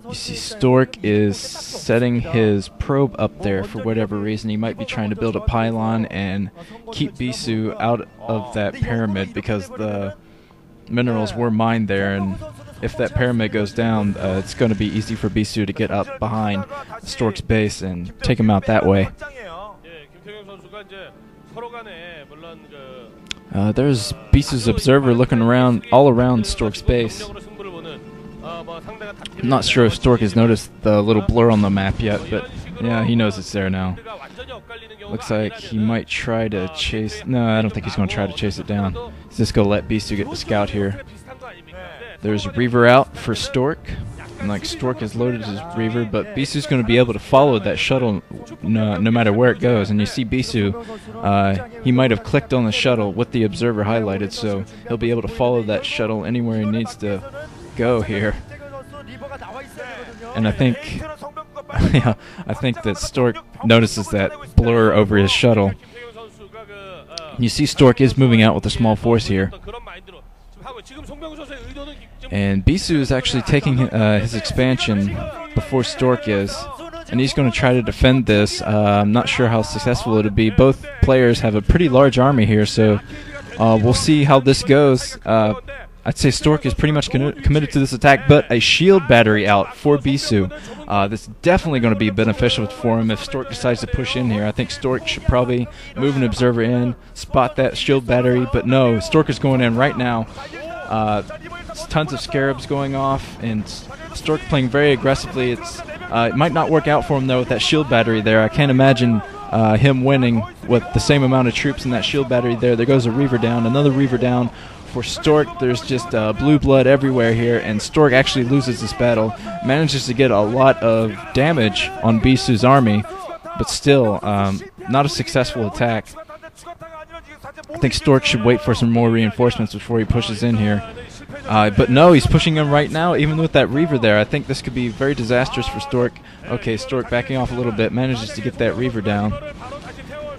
You see Stork is setting his probe up there for whatever reason. He might be trying to build a pylon and keep Bisu out of that pyramid because the minerals were mined there, and if that pyramid goes down, it's going to be easy for Bisu to get up behind Stork's base and take him out that way. There's Bisu's observer looking around all around Stork's base. I'm not sure if Stork has noticed the little blur on the map yet, but yeah, he knows it's there now. Looks like he might try to chase... No, I don't think he's going to try to chase it down. He's just going to let Bisu get the scout here. There's a Reaver out for Stork. And like Stork has loaded his Reaver, but Bisu's going to be able to follow that shuttle no matter where it goes. And you see Bisu, he might have clicked on the shuttle with the observer highlighted, so he'll be able to follow that shuttle anywhere he needs to go here. And I think, yeah, I think that Stork notices that blur over his shuttle. You see Stork is moving out with a small force here. And Bisu is actually taking his expansion before Stork is. And he's going to try to defend this. I'm not sure how successful it'll be. Both players have a pretty large army here, so we'll see how this goes. I'd say Stork is pretty much committed to this attack, but a shield battery out for Bisu. This is definitely going to be beneficial for him if Stork decides to push in here. I think Stork should probably move an observer in, spot that shield battery, but no, Stork is going in right now. Tons of scarabs going off, and Stork playing very aggressively. It might not work out for him, though, with that shield battery there. I can't imagine him winning with the same amount of troops in that shield battery there. There goes a Reaver down, another Reaver down. For Stork, there's just blue blood everywhere here, and Stork actually loses this battle. Manages to get a lot of damage on Bisu's army, but still not a successful attack. I think Stork should wait for some more reinforcements before he pushes in here. But no, he's pushing in right now, even with that Reaver there. I think this could be very disastrous for Stork. Okay, Stork backing off a little bit, manages to get that Reaver down.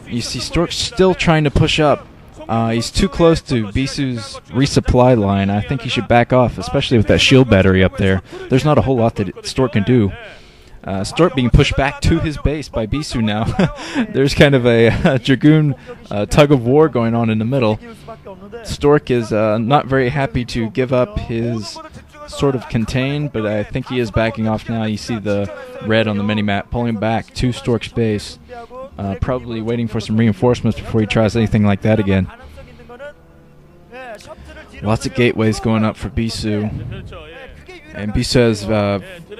You see Stork still trying to push up. He's too close to Bisu's resupply line. I think he should back off, especially with that shield battery up there. There's not a whole lot that Stork can do. Stork being pushed back to his base by Bisu now. There's kind of a Dragoon tug of war going on in the middle. Stork is not very happy to give up his sort of contain, but I think he is backing off now. You see the red on the minimap pulling back to Stork's base. Probably waiting for some reinforcements before he tries anything like that again. Lots of gateways going up for Bisu. And Bisu has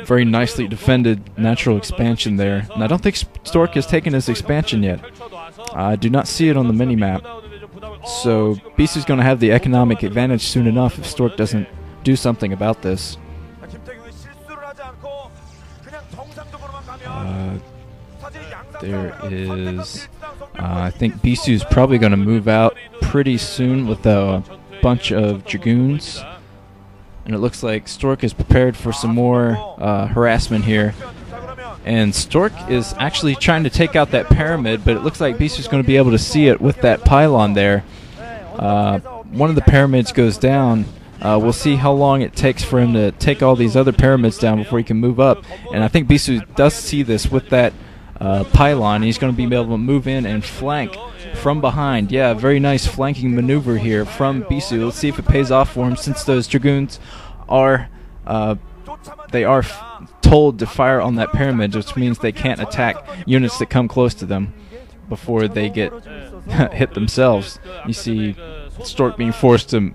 very nicely defended natural expansion there. And I don't think Stork has taken his expansion yet. I do not see it on the minimap. So Bisu's going to have the economic advantage soon enough if Stork doesn't do something about this. There is... I think Bisu's probably going to move out pretty soon with a bunch of Dragoons. And it looks like Stork is prepared for some more harassment here. And Stork is actually trying to take out that pyramid, but it looks like Bisu's going to be able to see it with that pylon there. One of the pyramids goes down. We'll see how long it takes for him to take all these other pyramids down before he can move up. And I think Bisu does see this with that pylon. He's going to be able to move in and flank from behind. Yeah, very nice flanking maneuver here from Bisu. Let's see if it pays off for him, since those Dragoons are told to fire on that pyramid, which means they can't attack units that come close to them before they get hit themselves. You see Stork being forced to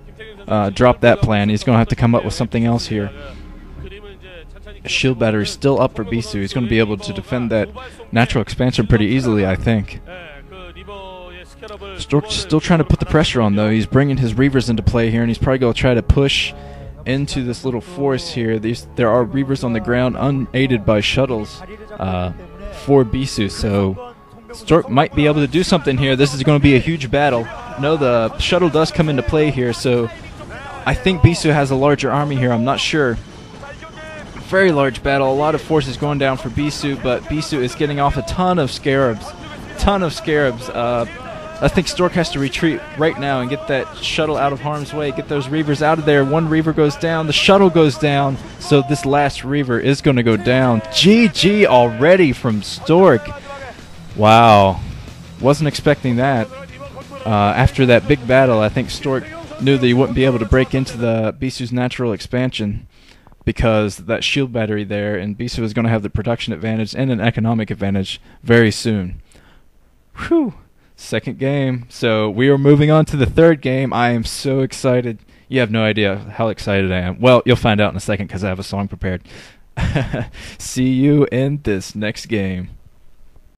drop that plan. He's going to have to come up with something else here. A shield battery is still up for Bisu. He's going to be able to defend that natural expansion pretty easily, I think. Stork's still trying to put the pressure on, though. He's bringing his Reavers into play here, and he's probably going to try to push into this little force here. There are Reavers on the ground, unaided by shuttles for Bisu, so Stork might be able to do something here. This is going to be a huge battle. No, the shuttle does come into play here, so I think Bisu has a larger army here. I'm not sure. Very large battle. A lot of forces going down for Bisu, but Bisu is getting off a ton of scarabs. I think Stork has to retreat right now and get that shuttle out of harm's way. Get those Reavers out of there. One Reaver goes down. The shuttle goes down. So this last Reaver is going to go down. GG already from Stork. Wow. Wasn't expecting that. After that big battle, I think Stork knew that he wouldn't be able to break into the Bisu's natural expansion because that shield battery there, and Bisu is going to have the production advantage and an economic advantage very soon. Whew. Second game. So we are moving on to the third game. I am so excited. You have no idea how excited I am. Well, you'll find out in a second because I have a song prepared. See you in this next game.